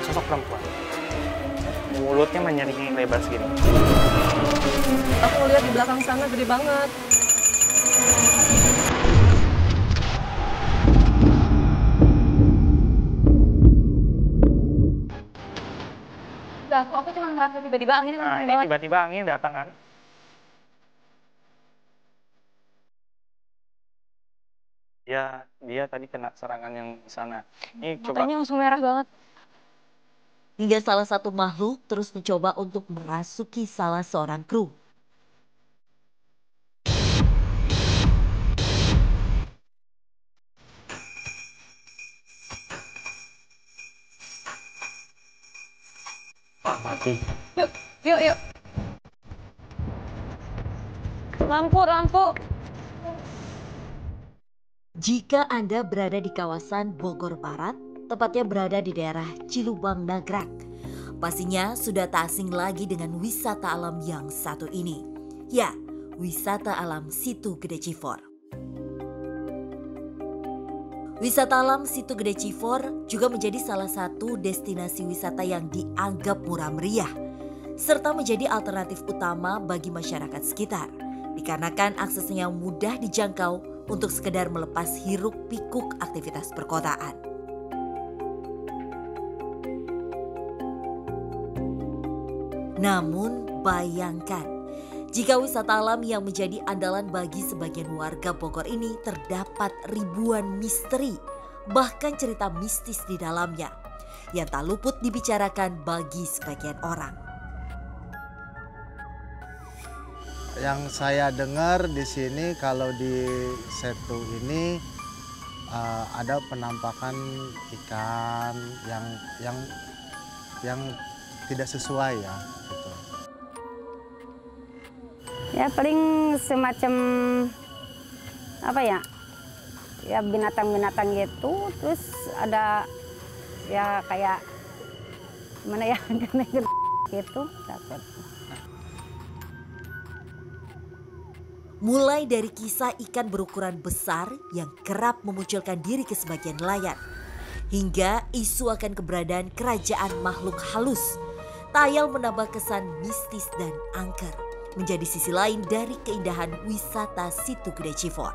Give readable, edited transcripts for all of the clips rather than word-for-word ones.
sosok perempuan. Mulutnya menyaringi lebar segini. Aku lihat di belakang sana gede banget. Enggak, aku cuma ngerasa tiba-tiba angin Nah, ini tiba-tiba angin datang kan. Dia tadi kena serangan yang di sana. Ini coba. Matanya langsung merah banget. Hingga salah satu makhluk terus mencoba untuk merasuki salah seorang kru. Mati. Yuk, yuk, yuk. Lampu, lampu. Jika Anda berada di kawasan Bogor Barat, tepatnya berada di daerah Cilubang Nagrak, pastinya sudah tak asing lagi dengan wisata alam yang satu ini. Ya, wisata alam Situ Gede Cifor. Wisata alam Situ Gede Cifor juga menjadi salah satu destinasi wisata yang dianggap murah meriah, serta menjadi alternatif utama bagi masyarakat sekitar, dikarenakan aksesnya yang mudah dijangkau untuk sekedar melepas hiruk pikuk aktivitas perkotaan. Namun bayangkan, jika wisata alam yang menjadi andalan bagi sebagian warga Bogor ini terdapat ribuan misteri, bahkan cerita mistis di dalamnya, yang tak luput dibicarakan bagi sebagian orang. Yang saya dengar di sini kalau di Setu ini ada penampakan ikan yang tidak sesuai ya gitu. Ya paling semacam apa ya? Ya binatang-binatang gitu, terus ada ya kayak gimana ya gitu dapat. Mulai dari kisah ikan berukuran besar yang kerap memunculkan diri ke sebagian nelayan, hingga isu akan keberadaan kerajaan makhluk halus, tayal menambah kesan mistis dan angker, menjadi sisi lain dari keindahan wisata Situ Gede Cifor.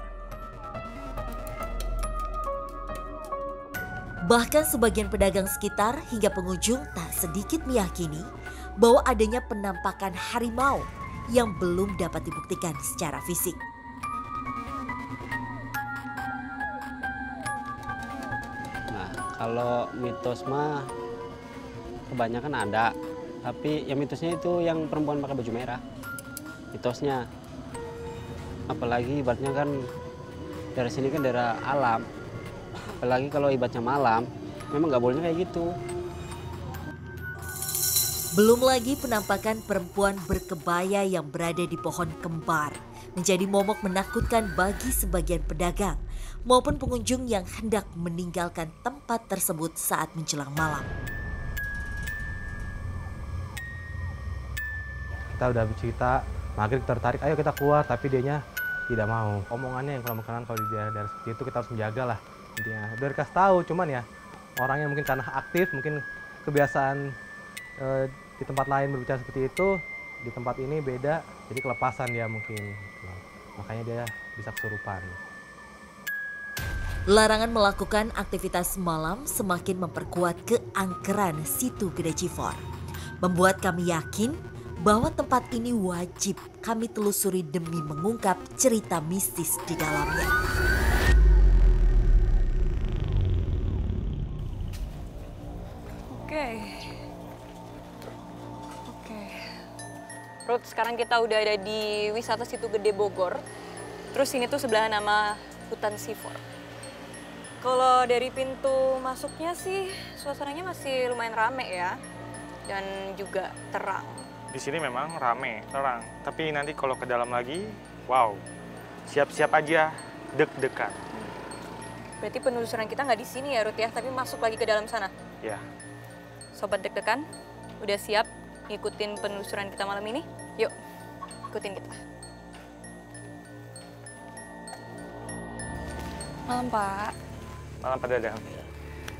Bahkan sebagian pedagang sekitar hingga pengunjung tak sedikit meyakini bahwa adanya penampakan harimau yang belum dapat dibuktikan secara fisik. Nah, kalau mitos mah kebanyakan ada, tapi yang mitosnya itu yang perempuan pakai baju merah. Mitosnya. Apalagi ibaratnya kan dari sini kan daerah alam. Apalagi kalau ibaratnya malam, memang nggak bolehnya kayak gitu. Belum lagi penampakan perempuan berkebaya yang berada di pohon kembar menjadi momok menakutkan bagi sebagian pedagang maupun pengunjung yang hendak meninggalkan tempat tersebut saat menjelang malam. Kita udah bercerita, maghrib tertarik, ayo kita keluar, tapi dianya tidak mau. Omongannya yang kalau makanan kalau di daerah seperti itu kita harus menjaga lah. Intinya biar kasih tahu, cuman ya orangnya mungkin karena aktif, mungkin kebiasaan di tempat lain berbicara seperti itu, di tempat ini beda, jadi kelepasan dia mungkin. Makanya dia bisa kesurupan. Larangan melakukan aktivitas malam semakin memperkuat keangkeran Situ Gede Cifor, membuat kami yakin bahwa tempat ini wajib kami telusuri demi mengungkap cerita mistis di dalamnya. Ruth, sekarang kita udah ada di wisata Situ Gede Bogor. Terus ini tuh sebelah nama Hutan Cifor. Kalau dari pintu masuknya sih suasananya masih lumayan rame ya. Dan juga terang. Di sini memang rame, terang. Tapi nanti kalau ke dalam lagi, wow, siap-siap aja deg-degan. Berarti penelusuran kita nggak di sini ya Ruth ya, tapi masuk lagi ke dalam sana. Ya. Sobat deg-degan, udah siap ngikutin penelusuran kita malam ini? Yuk, ikutin kita. Malam Pak. Malam Pak Dadang.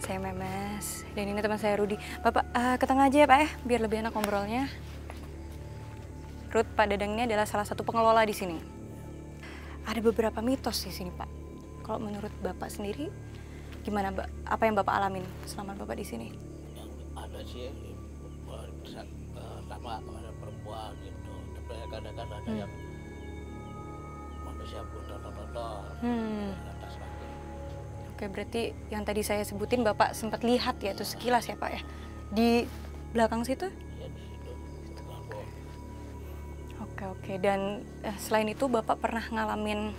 Saya Memes, dan ini teman saya Rudi. Bapak ke tengah aja ya Pak ya, biar lebih enak ngobrolnya. Ruth, Pak Dadang ini adalah salah satu pengelola di sini. Ada beberapa mitos di sini Pak. Kalau menurut Bapak sendiri, gimana Mbak? Apa yang Bapak alamin selama Bapak di sini? Yang ada sih sama ada perempuan gitu. Tapi kadang-kadang ada yang manusia pun tonton atas lagi. Oke, berarti yang tadi saya sebutin Bapak sempat lihat ya, itu sekilas ya Pak ya? Di belakang situ? Ya di situ. Oke. Dan selain itu Bapak pernah ngalamin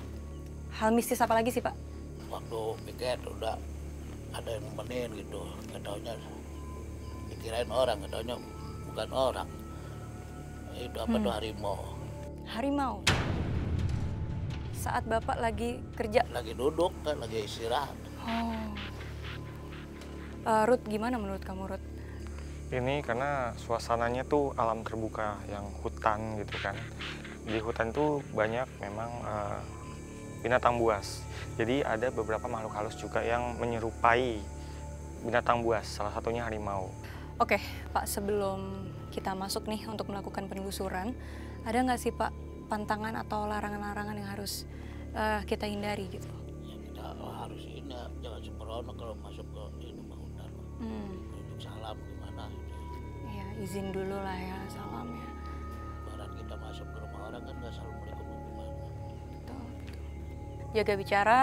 hal mistis apa lagi sih Pak? Waktu piket udah ada yang nemenin gitu. Nggak taunya dikirain orang, nggak taunya bukan orang. Itu apa tuh harimau. Harimau? Saat Bapak lagi kerja? Lagi duduk kan, lagi istirahat. Ruth, gimana menurut kamu Ruth? Ini karena suasananya tuh alam terbuka yang hutan gitu kan. Di hutan tuh banyak memang binatang buas. Jadi ada beberapa makhluk halus juga yang menyerupai binatang buas, salah satunya harimau. Oke, Pak, sebelum kita masuk nih untuk melakukan penelusuran, ada nggak sih Pak pantangan atau larangan-larangan yang harus kita hindari gitu? Ya kita harus ini, jangan sembrono kalau masuk ke ini hutan. Tunjuk salam gimana gitu. Iya, izin dulu lah ya, salam ya. Barat kita masuk ke rumah orang kan nggak assalamualaikum gimana. Betul. Jaga bicara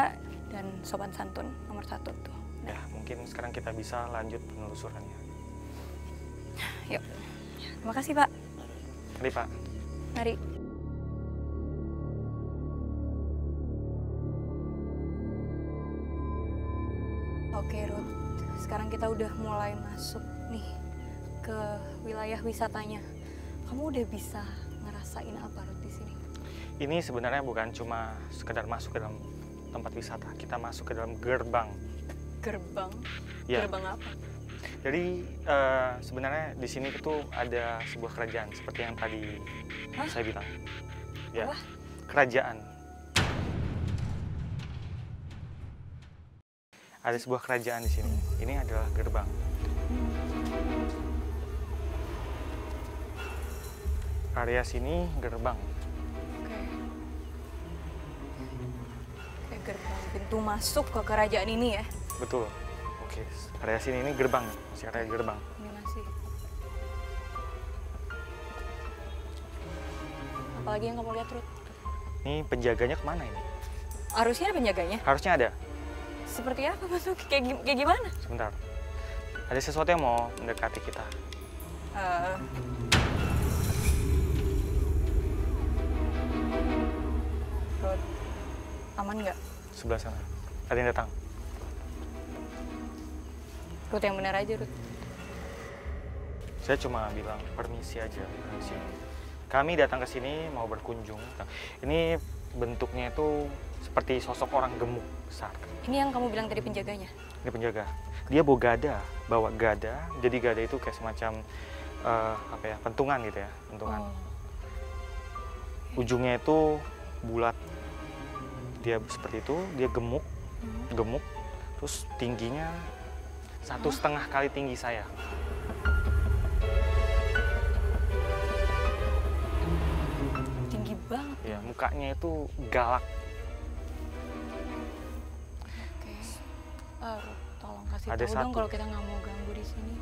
dan sopan santun nomor 1 tuh. Ya, mungkin sekarang kita bisa lanjut penelusurannya. Yuk. Terima kasih Pak. Mari Pak. Mari. Oke Ruth, sekarang kita udah mulai masuk nih ke wilayah wisatanya. Kamu udah bisa ngerasain apa Ruth di sini? Ini sebenarnya bukan cuma sekedar masuk ke dalam tempat wisata, kita masuk ke dalam gerbang. Gerbang? Ya. Gerbang apa? Jadi sebenarnya di sini itu ada sebuah kerajaan seperti yang tadi saya bilang. Ya, Apa? kerajaan. Ada sebuah kerajaan di sini. Ini adalah gerbang. Area sini gerbang. Oke, gerbang pintu masuk ke kerajaan ini ya? Betul. Oke, area sini ini gerbang, masih area gerbang. Ini masih. Apalagi yang kamu lihat Ruth? Ini penjaganya kemana ini? Harusnya ada penjaganya. Harusnya ada. Seperti apa masuk? Kayak gimana? Sebentar. Ada sesuatu yang mau mendekati kita. Ruth, aman nggak? Sebelah sana. Ada yang datang. Ruth, yang benar aja Ruth. Saya cuma bilang permisi aja. Permisi. Kami datang ke sini mau berkunjung. Ini bentuknya itu seperti sosok orang gemuk besar. Ini yang kamu bilang tadi penjaganya? Ini penjaga. Dia bawa gada. Jadi gada itu kayak semacam apa ya, pentungan gitu ya, pentungan. Ujungnya itu bulat. Dia seperti itu, dia gemuk, terus tingginya 1,5 kali tinggi saya. Tinggi banget. Ya, mukanya itu galak. Oke. Ruth, tolong kasih Ada tahu dong satu. kalau kita nggak mau ganggu di sini.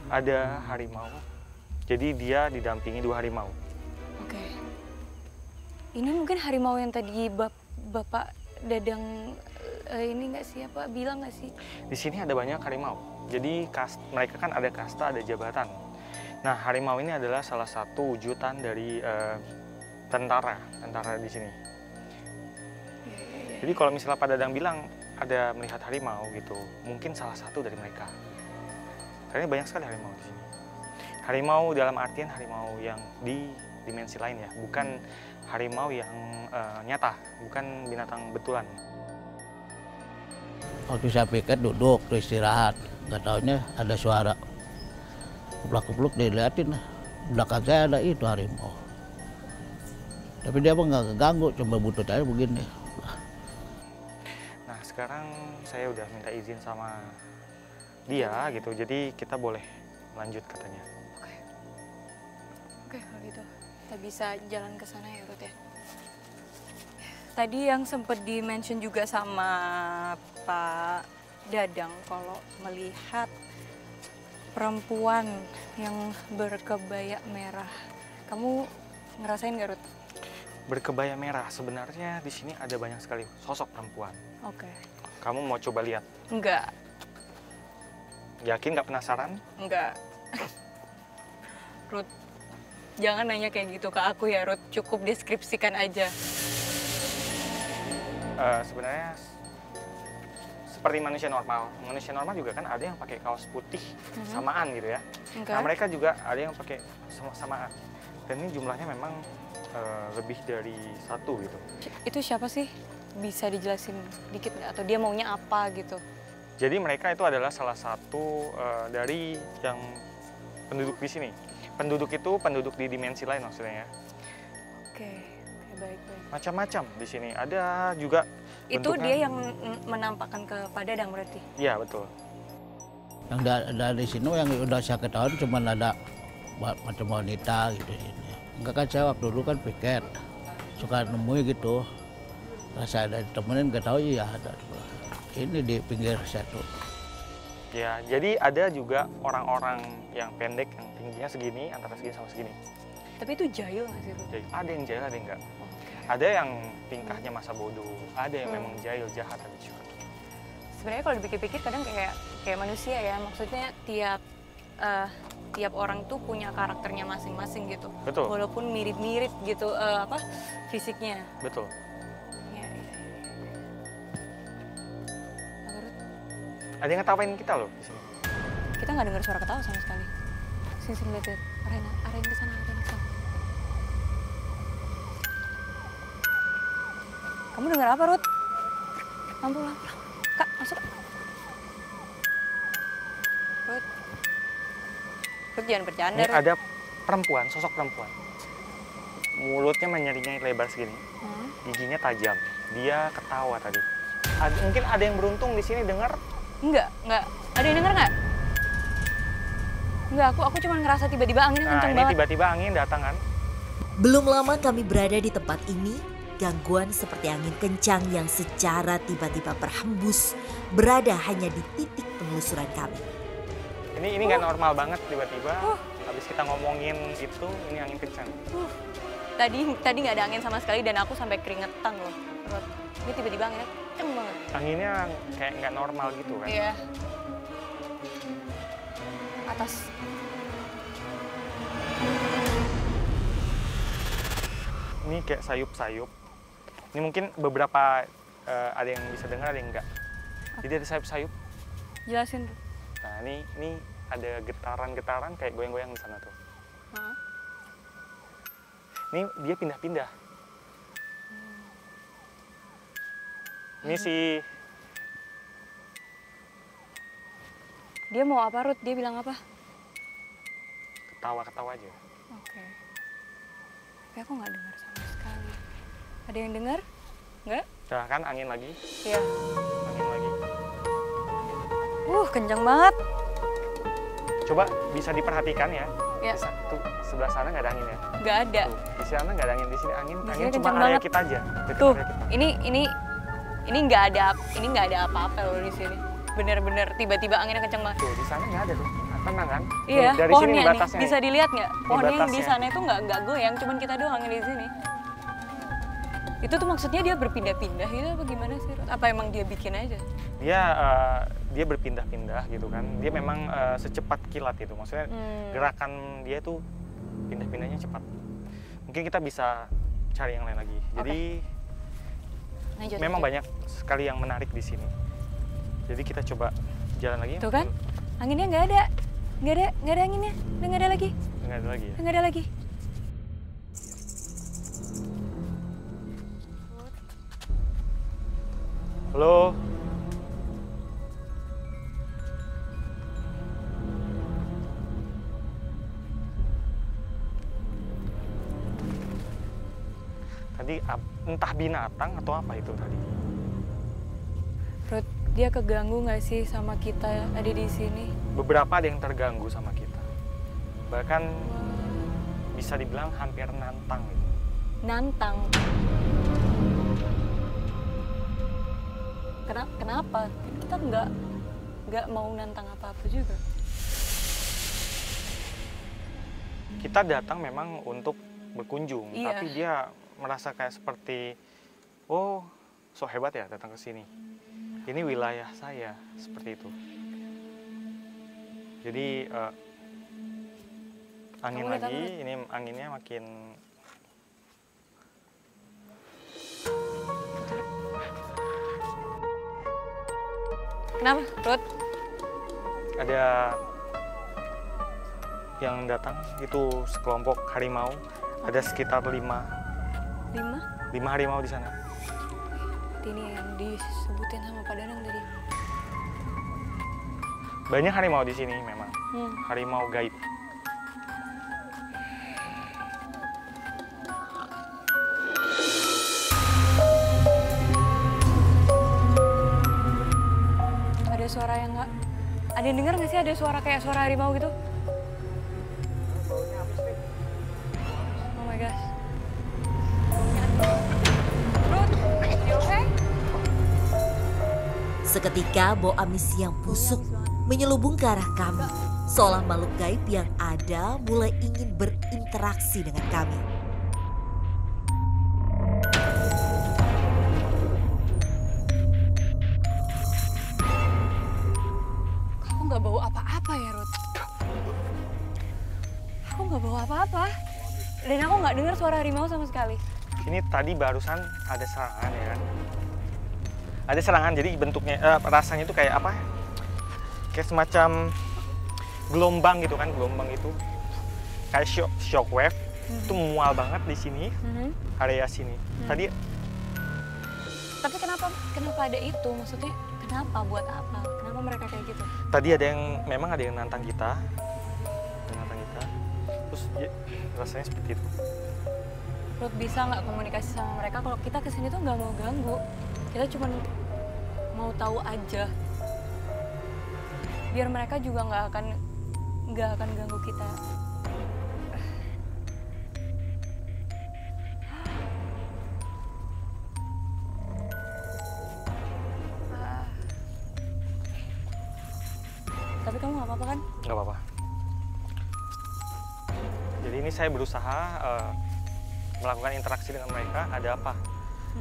Ada harimau. Jadi dia didampingi 2 harimau. Oke. Ini mungkin harimau yang tadi Bapak Dadang ini nggak sih, apa bilang nggak sih? Di sini ada banyak harimau. Jadi mereka kan ada kasta, ada jabatan. Nah, harimau ini adalah salah satu wujudan dari tentara di sini. Jadi kalau misalnya Pak Dadang bilang ada melihat harimau gitu, mungkin salah satu dari mereka. Karena banyak sekali harimau di sini. Harimau dalam artian harimau yang di dimensi lain ya, bukan harimau yang nyata, bukan binatang betulan. Waktu saya piket duduk, tuh istirahat. Nggak taunya ada suara. Keplak-kepluk dilihatin. Belakang saya ada itu harimau. Tapi dia mah nggak keganggu, cuma butut aja begini. Nah, sekarang saya udah minta izin sama dia gitu, jadi kita boleh lanjut katanya. Oke, kalau gitu kita bisa jalan ke sana ya Ruth ya. Tadi yang sempat di-mention juga sama Pak Dadang kalau melihat perempuan yang berkebaya merah. Kamu ngerasain nggak, Ruth? Berkebaya merah, sebenarnya di sini ada banyak sekali sosok perempuan. Oke. Kamu mau coba lihat? Enggak. Yakin nggak penasaran? Enggak. Ruth, jangan nanya kayak gitu ke aku ya, Ruth. Cukup deskripsikan aja. Sebenarnya seperti manusia normal. Manusia normal juga kan ada yang pakai kaos putih samaan gitu ya. Nah, mereka juga ada yang pakai samaan. Dan ini jumlahnya memang lebih dari satu gitu. Itu siapa sih? Bisa dijelasin dikit nggak? Atau dia maunya apa gitu? Jadi mereka itu adalah salah satu dari yang penduduk di sini. Penduduk itu penduduk di dimensi lain maksudnya ya. Oke, baik. Macam-macam di sini. Ada juga itu bentuknya. dia yang menampakkan ke Pak Dadang berarti? Iya, betul. Yang ada di sini yang udah saya ketahui cuma ada macam wanita gitu. Enggak kan saya waktu dulu kan piket, suka nemui gitu. Nah, saya ada ditemenin nggak tahu ya ada. Ini di pinggir satu. Ya, jadi ada juga orang-orang yang pendek yang tingginya segini, antara segini sama segini. Tapi itu jahil nggak sih, Ruth? Ada yang jahil, ada yang enggak. Okay. Ada yang tingkahnya masa bodoh, ada yang memang jahil, jahat, ada juga. Sebenarnya kalau dipikir-pikir kadang kayak manusia ya, maksudnya tiap orang tuh punya karakternya masing-masing gitu. Betul. Walaupun mirip-mirip gitu fisiknya. Betul. Iya. Apa, Ruth? Ada yang ngetawain kita loh di sini. Kita nggak dengar suara ketawa sama sekali. Sini lihat. Arahin ke sana, Kamu dengar apa, Ruth? Lampu. Kak, masuk. Ruth jangan bercanda, Ini Ruth. ada perempuan, sosok perempuan. Mulutnya menyeringai lebar segini. Giginya tajam. Dia ketawa tadi. Mungkin ada yang beruntung di sini dengar? Enggak. Ada yang dengar nggak? Enggak, aku cuma ngerasa tiba-tiba anginnya kenceng Nah, ini banget. tiba-tiba angin datang kan? Belum lama kami berada di tempat ini, gangguan seperti angin kencang yang secara tiba-tiba berhembus berada hanya di titik penelusuran kami. Ini nggak normal banget tiba-tiba. Habis kita ngomongin itu, ini angin kencang. Tadi nggak ada angin sama sekali dan aku sampai keringetan loh, Ruth. Ini tiba-tiba anginnya kenceng banget. Anginnya kayak nggak normal gitu kan? Iya. Atas. Ini kayak sayup-sayup. Ini mungkin beberapa ada yang bisa dengar, ada yang enggak. Jadi ada sayup-sayup. Jelasin, Ruth. Nah, ini ada getaran-getaran kayak goyang-goyang di sana tuh. Ini dia pindah-pindah. Ini si Dia mau apa, Ruth? Dia bilang apa? ketawa-ketawa aja. Oke. Tapi aku nggak dengar sama sekali. Ada yang dengar? Nggak? Nah, kan angin lagi, Iya. angin lagi. Kencang banget. Coba bisa diperhatikan ya. Ya. Tuh, sebelah sana nggak ada angin ya. Nggak ada. Tuh, di sana nggak ada angin, di sini angin. Di Angin sini cuma kencang area banget. kita aja. dekat Tuh, area kita. ini nggak ada apa-apa loh di sini. Bener-bener tiba-tiba anginnya kencang banget. Tuh, di sana nggak ada tuh. Tenang kan? Iya, Tuh, dari sini pohonnya nih, batasnya. bisa dilihat nggak? Pohonnya yang di batasnya. sana itu nggak goyang, cuman kita doang yang di sini. Itu tuh maksudnya dia berpindah-pindah gitu apa gimana sih, Ruth? Apa emang dia bikin aja? Dia berpindah-pindah gitu kan. Dia memang secepat kilat gitu. Maksudnya gerakan dia tuh pindah-pindahnya cepat. Mungkin kita bisa cari yang lain lagi. Jadi Lanjut, memang lanjut. banyak sekali yang menarik di sini. Jadi kita coba jalan lagi. Tuh kan, anginnya nggak ada anginnya, udah nggak ada lagi, Nggak ada lagi ya. nggak ada lagi. Halo. Tadi entah binatang atau apa itu tadi. Ruth, Dia keganggu nggak sih sama kita ada di sini? Beberapa ada yang terganggu sama kita. Bahkan bisa dibilang hampir nantang gitu. Nantang. Kenapa? Kita nggak mau nantang apa-apa juga. Kita datang memang untuk berkunjung, Iya. tapi dia merasa kayak seperti, oh, so hebat ya datang ke sini. Ini wilayah saya, seperti itu. Jadi angin Kamu lihat lagi, apa? ini anginnya makin Kenapa, Ruth? ada yang datang itu sekelompok harimau, ada sekitar 5 5? harimau di sana. Ini yang disebutin sama Pak Danang tadi. Banyak harimau di sini memang, harimau gaib. Ada suara yang nggak? Ada yang dengar nggak sih ada suara kayak suara harimau gitu? Oh my gosh. Ruth, you okay? Seketika bau amis yang busuk menyelubung ke arah kami. Seolah makhluk gaib yang ada mulai ingin berinteraksi dengan kami. Aku nggak bau apa-apa ya, Ruth. Aku nggak bau apa-apa. Dan aku nggak dengar suara harimau sama sekali. Ini tadi barusan ada serangan ya kan? Ada serangan, jadi bentuknya, rasanya itu kayak apa? Kayak semacam gelombang gitu kan, gelombang itu kayak shock wave. Itu mual banget di sini, area sini. Tadi Tapi kenapa ada itu? Maksudnya kenapa? Buat apa? Kenapa mereka kayak gitu? tadi ada yang memang ada yang nantang kita, terus ya, rasanya seperti itu. Ruth, bisa nggak komunikasi sama mereka kalau kita kesini tuh nggak mau ganggu, kita cuma mau tahu aja, biar mereka juga nggak akan ganggu kita. Tapi kamu nggak apa-apa kan? Nggak apa-apa. Jadi ini saya berusaha melakukan interaksi dengan mereka. Ada apa?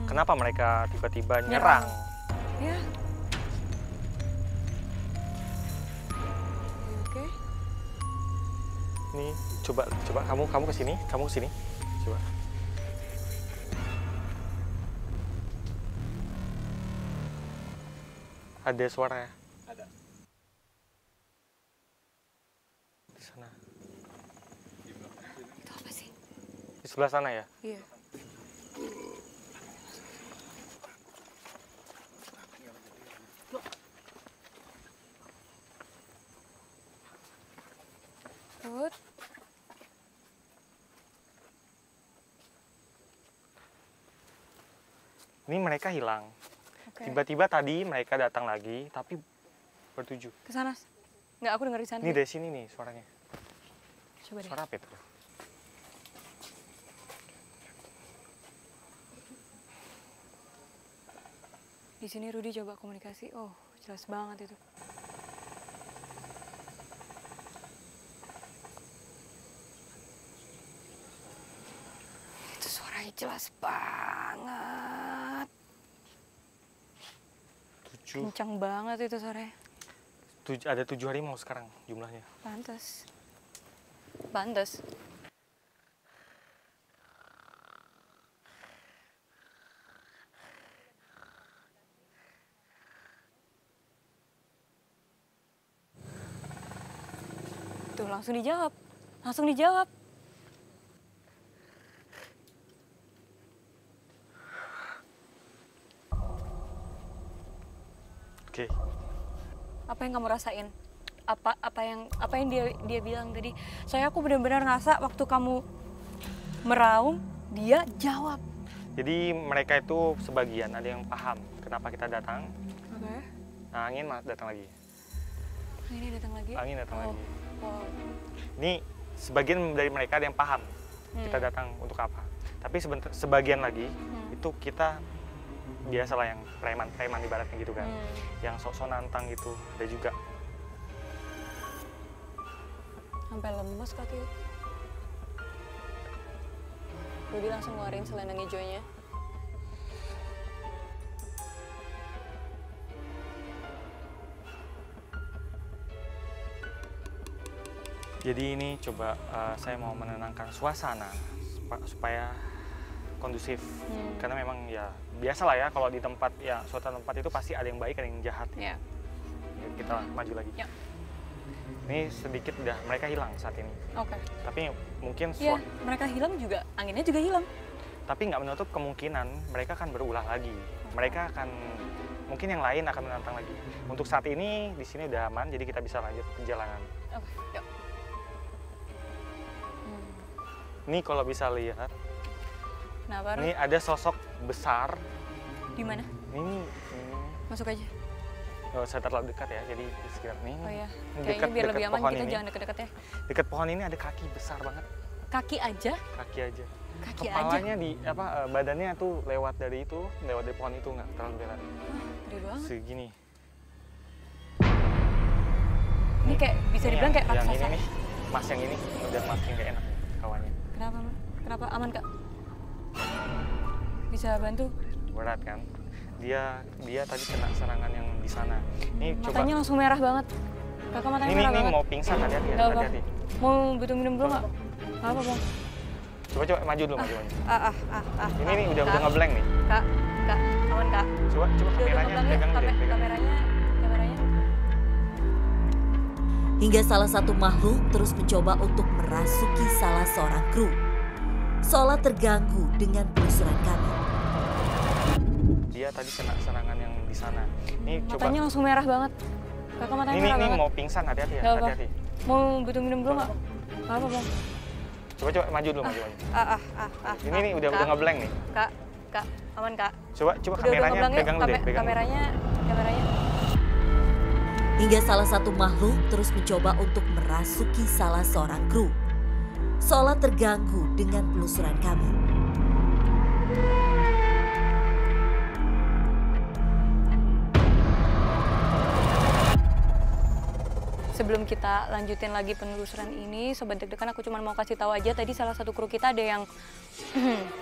Kenapa mereka tiba-tiba nyerang? Ya. Oke. Nih, coba kamu kesini, coba. Ada suara ya? Ada. Di sana. Itu apa sih? Di sebelah sana ya? Iya. Ruth, Ini mereka hilang. oke. Tiba-tiba tadi mereka datang lagi, tapi bertujuh. Ke sana. Nggak, aku denger di sana. Ini dari sini nih suaranya. Coba deh. Suara apa itu? Di sini Rudy coba komunikasi. Oh, jelas banget itu. Itu suaranya jelas banget. Kencang banget itu suaranya. Ada 7 harimau sekarang jumlahnya. Pantes. Pantes. Tuh, langsung dijawab. Langsung dijawab. Oke. Apa yang kamu rasain? Apa yang dia bilang tadi? Soalnya aku benar-benar ngerasa waktu kamu meraung, dia jawab. Jadi mereka itu sebagian ada yang paham kenapa kita datang. Oke. Nah, angin datang lagi. Ini datang lagi. Angin datang lagi. Wow. Ini sebagian dari mereka ada yang paham kita datang untuk apa. Tapi sebagian lagi itu kita biasalah yang preman ibaratnya gitu kan. Yang sok-sok nantang gitu ada juga. Sampai lemes kaki. Rudi langsung ngeluarin selendang hijaunya. Jadi ini coba saya mau menenangkan suasana supaya kondusif. Karena memang ya biasalah ya kalau di tempat ya suatu tempat itu pasti ada yang baik ada yang jahat. Ya. Kita maju lagi. Ya. Ini sedikit udah mereka hilang saat ini. Oke. Tapi mungkin Iya, mereka hilang juga, anginnya juga hilang. tapi nggak menutup kemungkinan mereka akan berulah lagi. Mereka akan mungkin yang lain akan menantang lagi. Untuk saat ini di sini udah aman, jadi kita bisa lanjut perjalanan. Oke, yuk. Ini kalau bisa lihat, Kenapa? ini ada sosok besar. Di mana? Ini Masuk aja. nggak usah terlalu dekat ya, jadi di sekitar ini. Oh ya, Ini kayaknya biar lebih aman pohon kita ini. jangan deket-deket ya. Dekat pohon ini ada kaki besar banget, Kaki aja? kaki aja. Kaki Kepalanya di apa badannya tuh lewat dari pohon itu nggak terlalu berat. Gede banget. Segini. Ini kayak bisa dibilang kayak yang raksasa. ini nih, mas yang ini udah makin nggak enak kawannya. Kenapa, Mas? Kenapa? Aman, Kak? Bisa bantu? Berat kan? Dia tadi kena serangan yang di sana. Ini coba. Matanya langsung merah banget. Kakak matanya Ini merah banget. mau pingsan, hati-hati. Nggak apa. Hati-hati. Mau butuh minum dulu nggak? Nggak apa, Bang. Coba maju dulu, maju. Ini Kak, nih udah ngeblank nih. Kak, aman, Kak. Coba kameranya pegang deh, pegang. Kameranya. Hingga salah satu makhluk terus mencoba untuk merasuki salah seorang kru. Seolah terganggu dengan penelusuran kami. Dia tadi kena serangan yang di sana. Ini coba. Matanya langsung merah banget. Kakak matanya merah banget. Ini mau pingsan, hati-hati ya, Nggak apa. hati-hati. Mau butuh minum dulu nggak? Nggak apa, Bang. Coba maju dulu, maju. Ini nih udah Kak. ngeblank nih. Kak, aman, Kak. Coba kameranya ngeblank yuk. pegang deh, pegang. Kameranya. Hingga salah satu makhluk terus mencoba untuk merasuki salah seorang kru. Seolah terganggu dengan penelusuran kami. Sebelum kita lanjutin lagi penelusuran ini, Sobat Deg-Degan, aku cuma mau kasih tahu aja tadi salah satu kru kita ada yang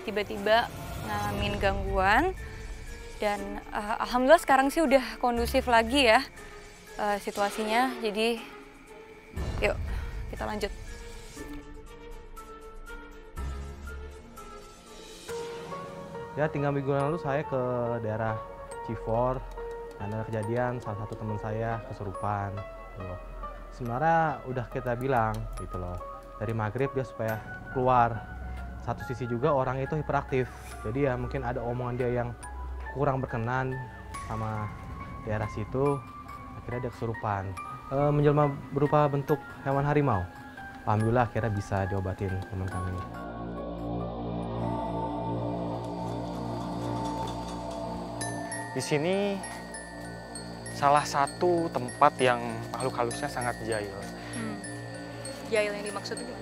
tiba-tiba ngalamin gangguan. Dan alhamdulillah sekarang sih udah kondusif lagi ya situasinya. Jadi yuk kita lanjut. Ya 3 minggu lalu saya ke daerah Cifor dan ada kejadian salah satu teman saya kesurupan. Gitu loh. Sebenarnya udah kita bilang gitu loh dari maghrib dia supaya keluar. Satu sisi juga orang itu hiperaktif, jadi ya mungkin ada omongan dia yang kurang berkenan sama daerah situ, akhirnya dia kesurupan. Menjelma berupa bentuk hewan harimau. Alhamdulillah akhirnya bisa diobatin teman kami. Di sini salah satu tempat yang makhluk halusnya sangat jahil. Jahil yang dimaksud itu?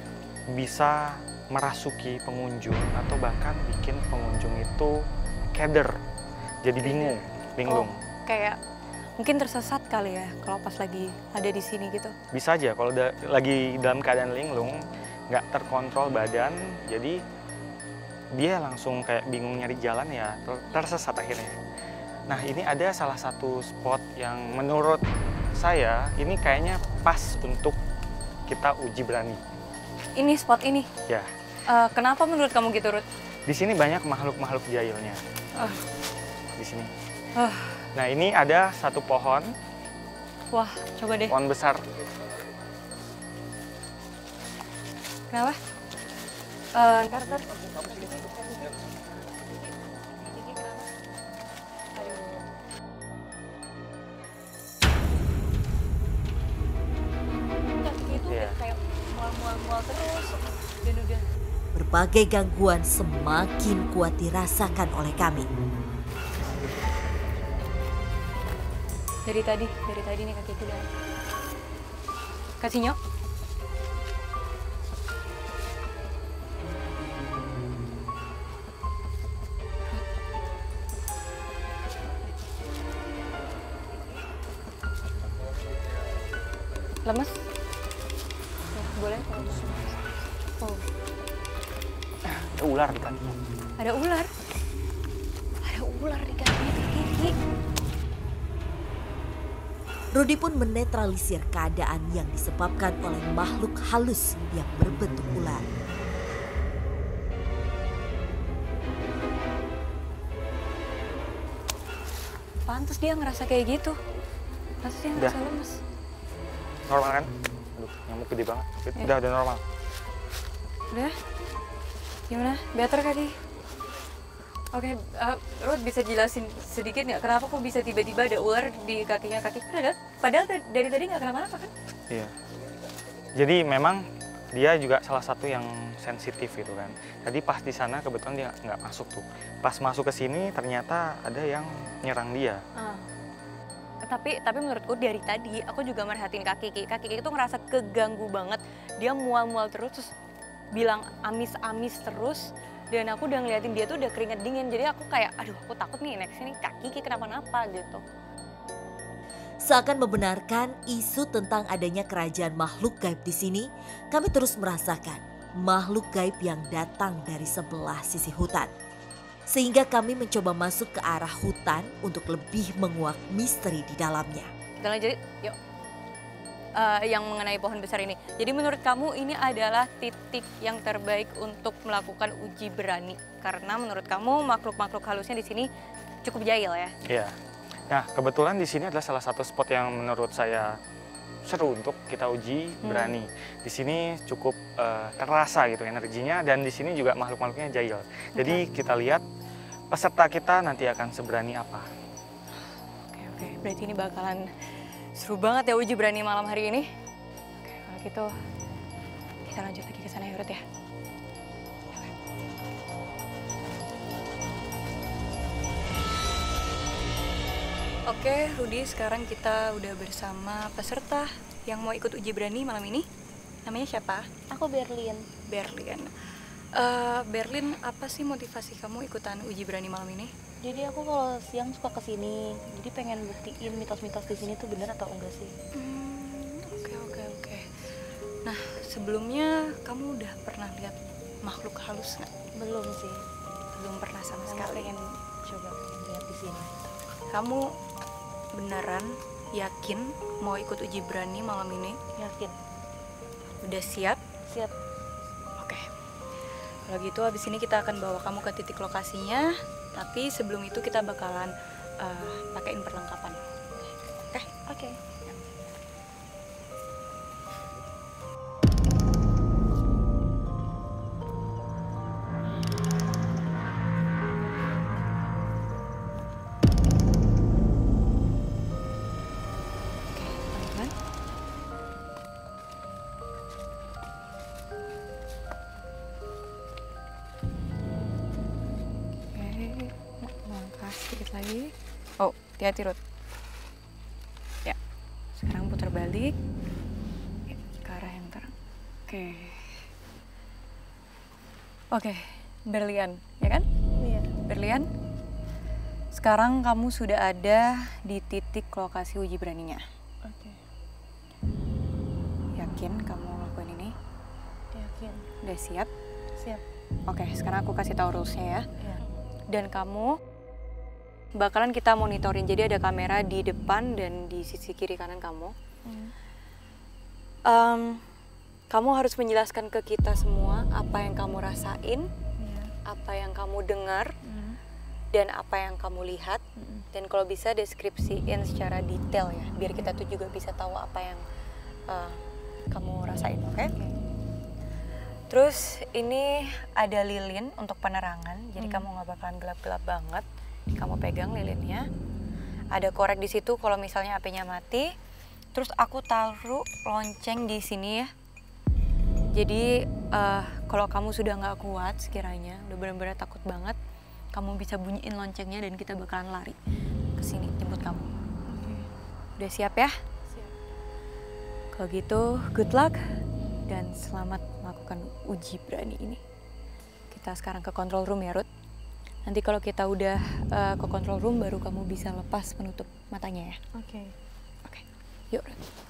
Bisa merasuki pengunjung atau bahkan bikin pengunjung itu keder, jadi bingung. Kayak mungkin tersesat kali ya kalau pas lagi ada di sini gitu. Bisa aja kalau lagi dalam keadaan linglung, nggak terkontrol badan, jadi dia langsung kayak bingung nyari jalan ya, tersesat akhirnya. Nah ini ada salah satu spot yang menurut saya ini kayaknya pas untuk kita uji berani. Ini spot ini? Ya. Kenapa menurut kamu gitu, Ruth? Di sini banyak makhluk-makhluk jahilnya. Di sini. Nah ini ada satu pohon. Wah, coba deh. Pohon besar. Kenapa? Ntar. Kayak mual-mual terus dan udah. Berbagai gangguan semakin kuat dirasakan oleh kami. Dari tadi nih kakiku udah. Kasih nyok. Lemes? Ya, boleh kalau lemes. Oh, Ada ular di kaki. ada ular. Ada ular di kakinya Kiki. Rudi pun menetralisir keadaan yang disebabkan oleh makhluk halus yang berbentuk ular. Pantes dia ngerasa kayak gitu. Pantes dia ngerasa lemes. Normal kan? Aduh, nyamuk gede banget. Udah normal. Udah? Gimana? Better kaki? Oke, Ruth bisa jelasin sedikit nggak kenapa kok bisa tiba-tiba ada ular di kakinya kaki? Padahal dari tadi nggak kenapa-napa kan? Iya. Jadi memang dia juga salah satu yang sensitif gitu kan. Tadi pas di sana kebetulan dia nggak masuk tuh. Pas masuk ke sini ternyata ada yang nyerang dia. Tapi menurutku dari tadi aku juga merhatiin kaki Kiki itu ngerasa keganggu banget. Dia mual-mual terus bilang amis-amis terus. Dan aku udah ngeliatin dia tuh udah keringet dingin. Jadi aku kayak, aduh aku takut nih next ini kaki kenapa-napa gitu. Seakan membenarkan isu tentang adanya kerajaan makhluk gaib di sini, kami terus merasakan makhluk gaib yang datang dari sebelah sisi hutan. Sehingga kami mencoba masuk ke arah hutan untuk lebih menguak misteri di dalamnya. Kita lanjut, yuk. Yang mengenai pohon besar ini. Jadi menurut kamu ini adalah titik yang terbaik untuk melakukan uji berani. Karena menurut kamu makhluk-makhluk halusnya di sini cukup jahil ya? Iya. Nah, kebetulan di sini adalah salah satu spot yang menurut saya seru untuk kita uji berani. Di sini cukup terasa gitu energinya dan di sini juga makhluk-makhluknya jahil. Jadi kita lihat peserta kita nanti akan seberani apa. Oke. Berarti ini bakalan seru banget ya uji berani malam hari ini. Oke, kalau gitu kita lanjut lagi ke sana ya Ruth ya. Oke, Rudi, sekarang kita udah bersama peserta yang mau ikut uji berani malam ini. Namanya siapa? Aku Berlin. Berlin. Berlin, apa sih motivasi kamu ikutan uji berani malam ini? Jadi aku kalau siang suka kesini, jadi pengen buktiin mitos-mitos di sini tuh bener atau enggak sih. Oke. Nah, sebelumnya kamu udah pernah lihat makhluk halus nggak? Belum sih. Belum pernah sama Aku sekali. pengen coba lihat di sini. Kamu beneran yakin mau ikut uji berani malam ini? Yakin? Udah siap? Siap. Oke. Kalau gitu abis ini kita akan bawa kamu ke titik lokasinya. Tapi sebelum itu kita bakalan pakein perlengkapan. Oke? Oke. Teman-teman. Langkah sedikit lagi. Oh, hati-hati Ruth. Ya, sekarang putar balik. Ya, ke arah yang terang. Oke, Berlian, ya kan? Iya. Berlian, sekarang kamu sudah ada di titik lokasi uji beraninya. Oke. Yakin kamu ngelakuin ini? Yakin. Udah siap? Siap. Oke, sekarang aku kasih tahu rules-nya ya. Iya. Dan kamu bakalan kita monitorin. Jadi ada kamera di depan dan di sisi kiri kanan kamu. Kamu harus menjelaskan ke kita semua apa yang kamu rasain, apa yang kamu dengar, dan apa yang kamu lihat. Dan kalau bisa deskripsiin secara detail ya, biar kita tuh juga bisa tahu apa yang kamu rasain, oke? Terus ini ada lilin untuk penerangan, jadi kamu nggak bakalan gelap-gelap banget. Kamu pegang lilinnya. Ada korek di situ kalau misalnya apinya mati. Terus aku taruh lonceng di sini ya. Jadi kalau kamu sudah nggak kuat sekiranya, udah benar-benar takut banget, kamu bisa bunyiin loncengnya dan kita bakalan lari ke sini jemput kamu. Udah siap ya? Siap. Kalau gitu, good luck dan selamat melakukan uji berani ini. Kita sekarang ke control room ya, Ruth. Nanti kalau kita udah ke control room, baru kamu bisa lepas menutup matanya ya. Oke. Oke, yuk Ruth.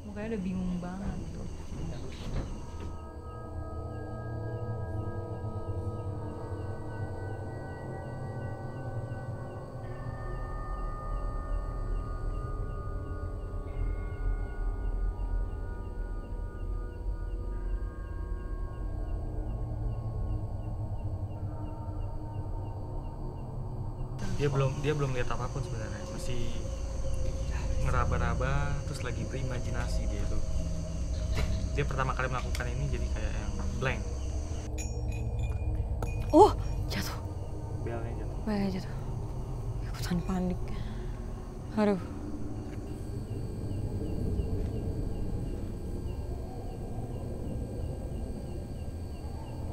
Mukanya udah bingung banget tuh. Dia belum lihat apapun sebenarnya, masih ngeraba-raba, terus lagi berimajinasi dia tuh. Dia pertama kali melakukan ini jadi kayak yang blank. Oh, jatuh. Belnya jatuh. Belnya jatuh. Ikutan panik. Aduh.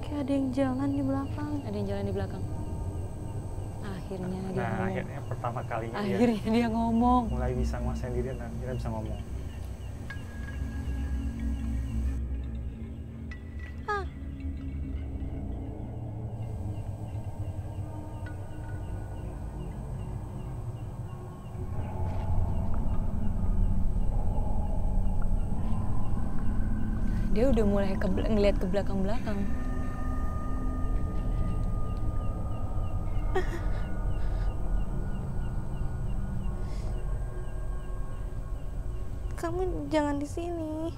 Kayak ada yang jalan di belakang. Ada yang jalan di belakang. Akhirnya dia ngomong. Akhirnya pertama kalinya Akhirnya dia ngomong. mulai bisa nguasain diri dan akhirnya bisa ngomong. Dia udah mulai ngeliat ke belakang-belakang. Kamu jangan di sini.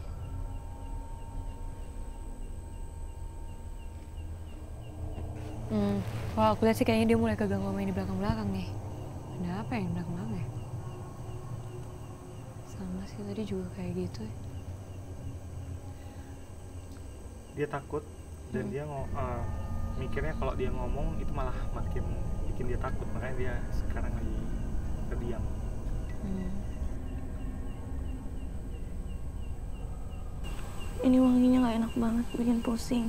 Kalau aku lihat sih kayaknya dia mulai keganggu sama yang di belakang-belakang nih. Ada apa ya di belakang-belakang ya? Sama sih tadi juga kayak gitu. Dia takut dan dia mikirnya kalau dia ngomong itu malah makin bikin dia takut, makanya dia sekarang lagi terdiam. Ini wanginya nggak enak banget, bikin pusing.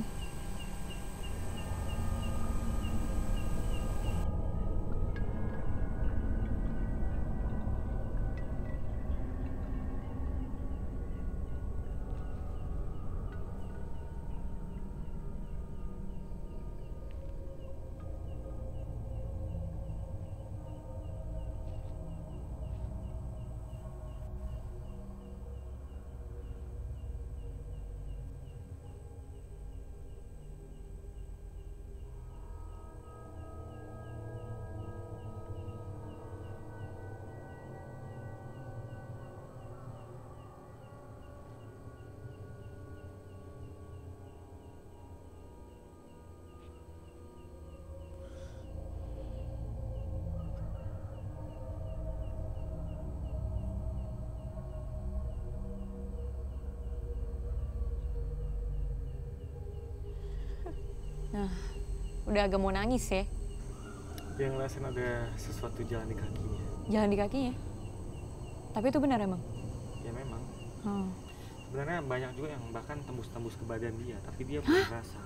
Nah, udah agak mau nangis ya. Dia ngerasain ada sesuatu jalan di kakinya. Jalan di kakinya. Tapi itu benar emang? Ya memang. Sebenarnya banyak juga yang bahkan tembus-tembus ke badan dia, tapi dia belum merasa.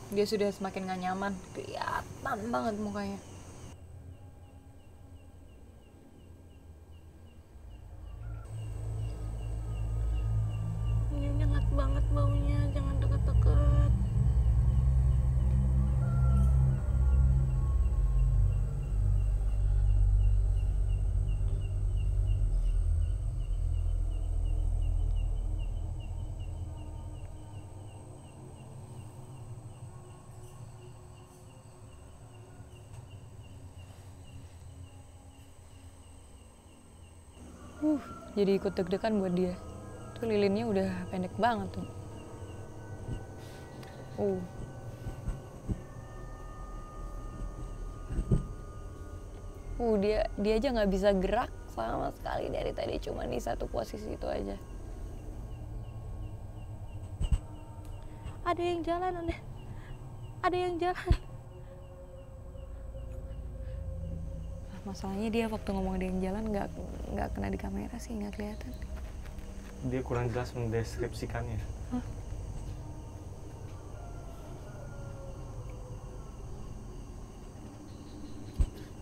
Dia sudah semakin gak nyaman, kelihatan banget mukanya. Ini nyengat banget baunya, jangan deket-deket. Jadi ikut deg-degan buat dia. Tuh lilinnya udah pendek banget tuh. Dia aja nggak bisa gerak sama sekali dari tadi, cuma di satu posisi itu aja. Ada yang jalan, ada yang jalan. Masalahnya dia waktu ngomong ada yang jalan nggak kena di kamera sih, nggak kelihatan. Dia kurang jelas mendeskripsikannya.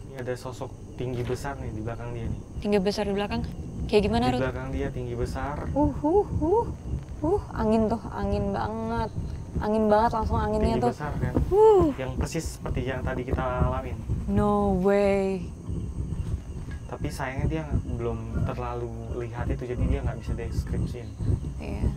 Ini ada sosok tinggi besar nih di belakang dia nih. Tinggi besar di belakang? Kayak gimana, Ruth? Di belakang dia tinggi besar. Angin tuh, angin banget. Angin banget langsung anginnya Tinggi tuh. besar kan. Yang persis seperti yang tadi kita alamin. No way. Tapi sayangnya dia belum terlalu lihat itu, jadi dia nggak bisa deskripsiin. Iya.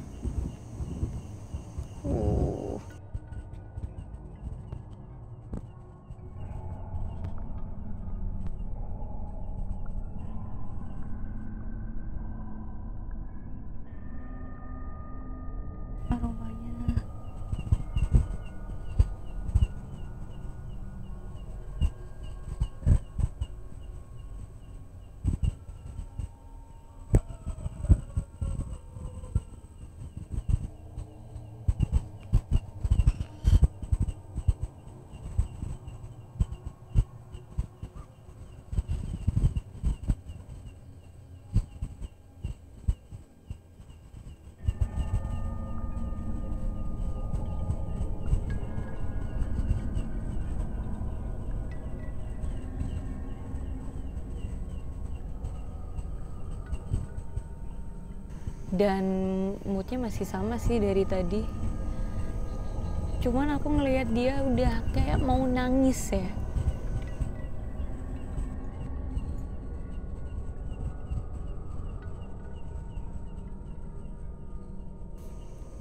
Aromanya. Dan moodnya masih sama sih dari tadi. Cuman aku ngelihat dia udah kayak mau nangis ya.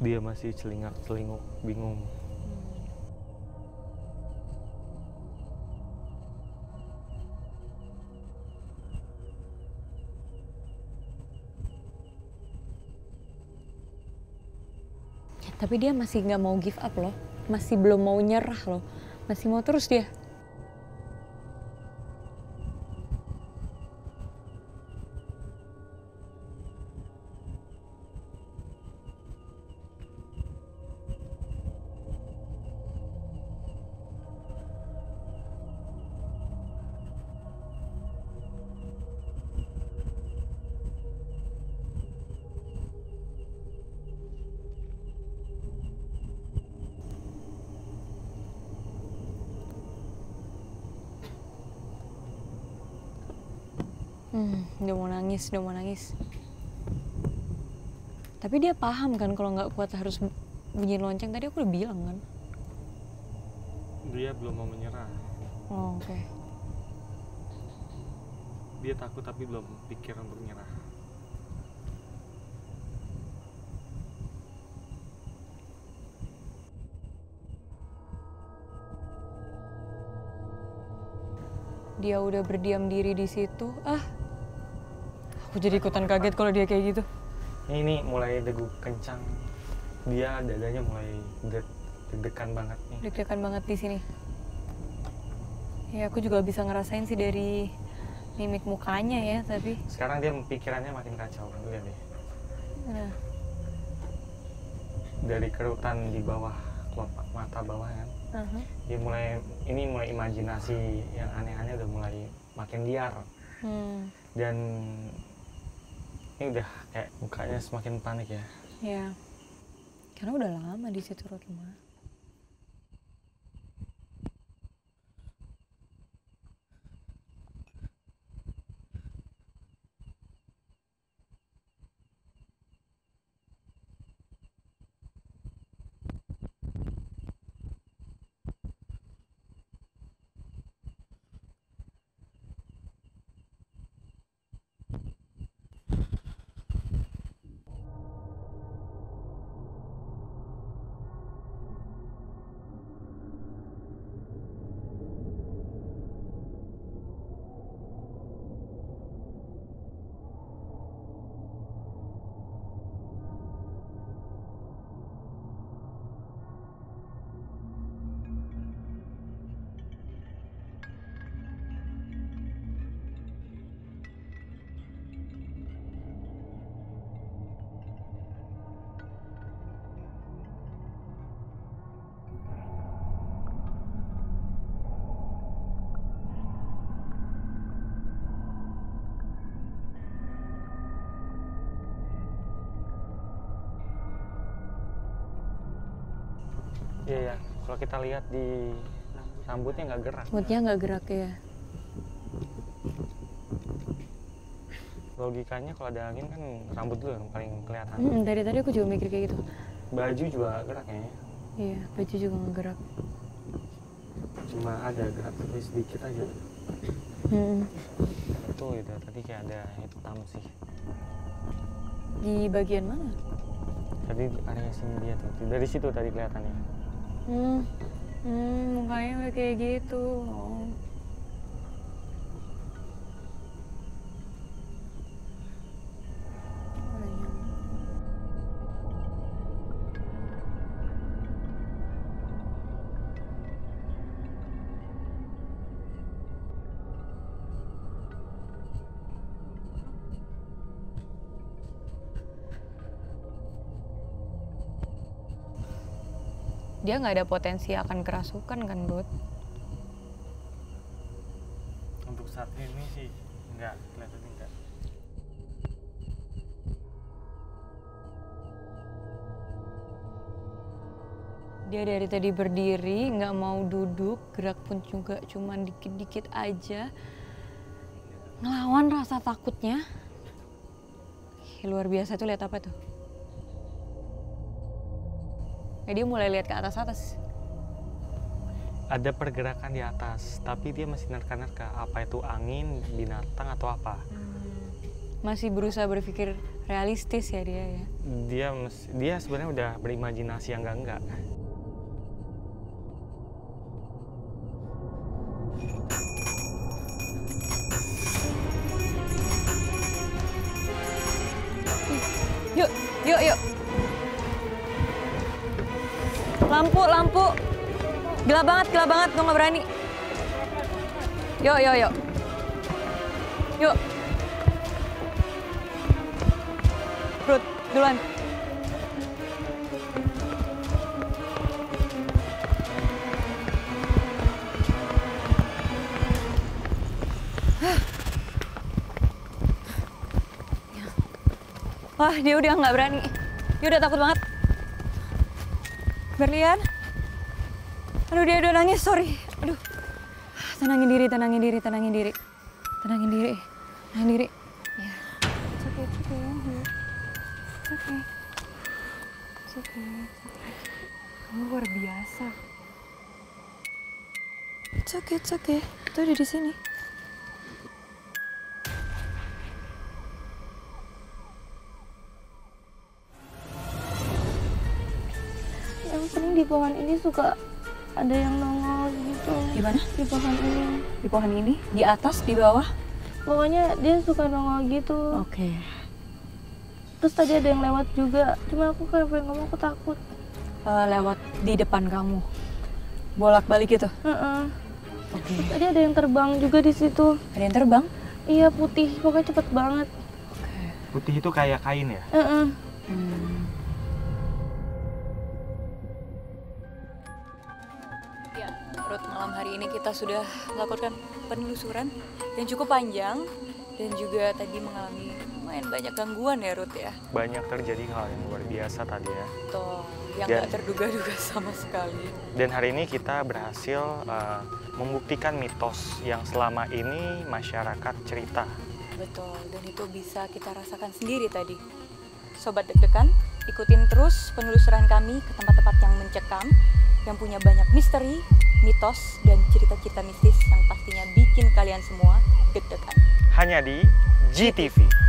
Dia masih celingak-celinguk, bingung. Tapi dia masih nggak mau give up loh, masih belum mau nyerah loh, masih mau terus dia. Udah mau nangis, udah mau nangis. Tapi dia paham kan kalau nggak kuat harus bunyi lonceng. Tadi aku udah bilang kan. Dia belum mau menyerah. Oh, oke. Dia takut tapi belum pikir untuk menyerah. Dia udah berdiam diri di situ. Aku jadi ikutan kaget kalau dia kayak gitu. Ini mulai degup kencang. Dia dadanya mulai deg-degan banget nih. Deg-degan banget di sini. Ya aku juga bisa ngerasain sih dari mimik mukanya ya, tapi Sekarang dia pikirannya makin kacau, lihat deh. nah, Dari kerutan di bawah kelopak mata bawah kan. Dia mulai imajinasi yang aneh-aneh udah mulai makin liar. Dan ini udah kayak mukanya semakin panik ya. ya. Karena udah lama di situ rumah. Iya ya, kalau kita lihat di rambutnya nggak gerak. Rambutnya nggak gerak ya. Logikanya kalau ada angin kan rambut dulu yang paling kelihatan. Dari tadi aku juga mikir kayak gitu. Baju juga gerak kayaknya. Iya, baju juga nggak gerak. Cuma ada gerak tapi sedikit aja. Itu tadi kayak ada hitam sih. Di bagian mana? Tadi area sini dia tuh, dari situ tadi kelihatannya. Mukanya udah kayak gitu. Dia nggak ada potensi akan kerasukan kan, Bud? Untuk saat ini sih enggak, kelihatannya enggak. Dia dari tadi berdiri, nggak mau duduk, gerak pun juga cuman dikit-dikit aja. Ngelawan rasa takutnya. Luar biasa tuh, lihat apa tuh? Dia mulai lihat ke atas-atas. Ada pergerakan di atas, tapi dia masih nerka-nerka. Apa itu angin, binatang, atau apa? Masih berusaha berpikir realistis ya dia ya? Dia sebenarnya udah berimajinasi yang enggak. Yuk. Lampu. Gelap banget, gue nggak berani. Yuk. Ruth, duluan. Wah, dia udah nggak berani. Dia udah takut banget. Berlian. Aduh, dia udah nangis, sorry. Aduh. Tenangin diri. Ya. It's okay. Kamu luar biasa. It's okay. Itu ada di sini. Yang sering di pohon ini suka ada yang nongol gitu. Gimana? Di pohon ini. Di pohon ini? Di atas, di bawah? Pokoknya dia suka nongol gitu. Oke. Terus tadi ada yang lewat juga. Cuma aku kayak pengen ngomong, aku takut. Lewat di depan kamu? Bolak-balik gitu? Oke. Terus tadi ada yang terbang juga di situ. Ada yang terbang? Iya, putih. Pokoknya cepet banget. Oke. Putih itu kayak kain ya? Ya, Ruth, malam hari ini kita sudah melakukan penelusuran yang cukup panjang dan juga tadi mengalami lumayan banyak gangguan ya, Ruth ya. Banyak terjadi hal yang luar biasa tadi ya. Betul, yang nggak terduga-duga sama sekali. Dan hari ini kita berhasil membuktikan mitos yang selama ini masyarakat cerita. Betul, dan itu bisa kita rasakan sendiri tadi. Sobat Deg-Degan, ikutin terus penelusuran kami ke tempat-tempat yang mencekam, yang punya banyak misteri, mitos, dan cerita-cerita mistis yang pastinya bikin kalian semua deg-degan. Hanya di GTV.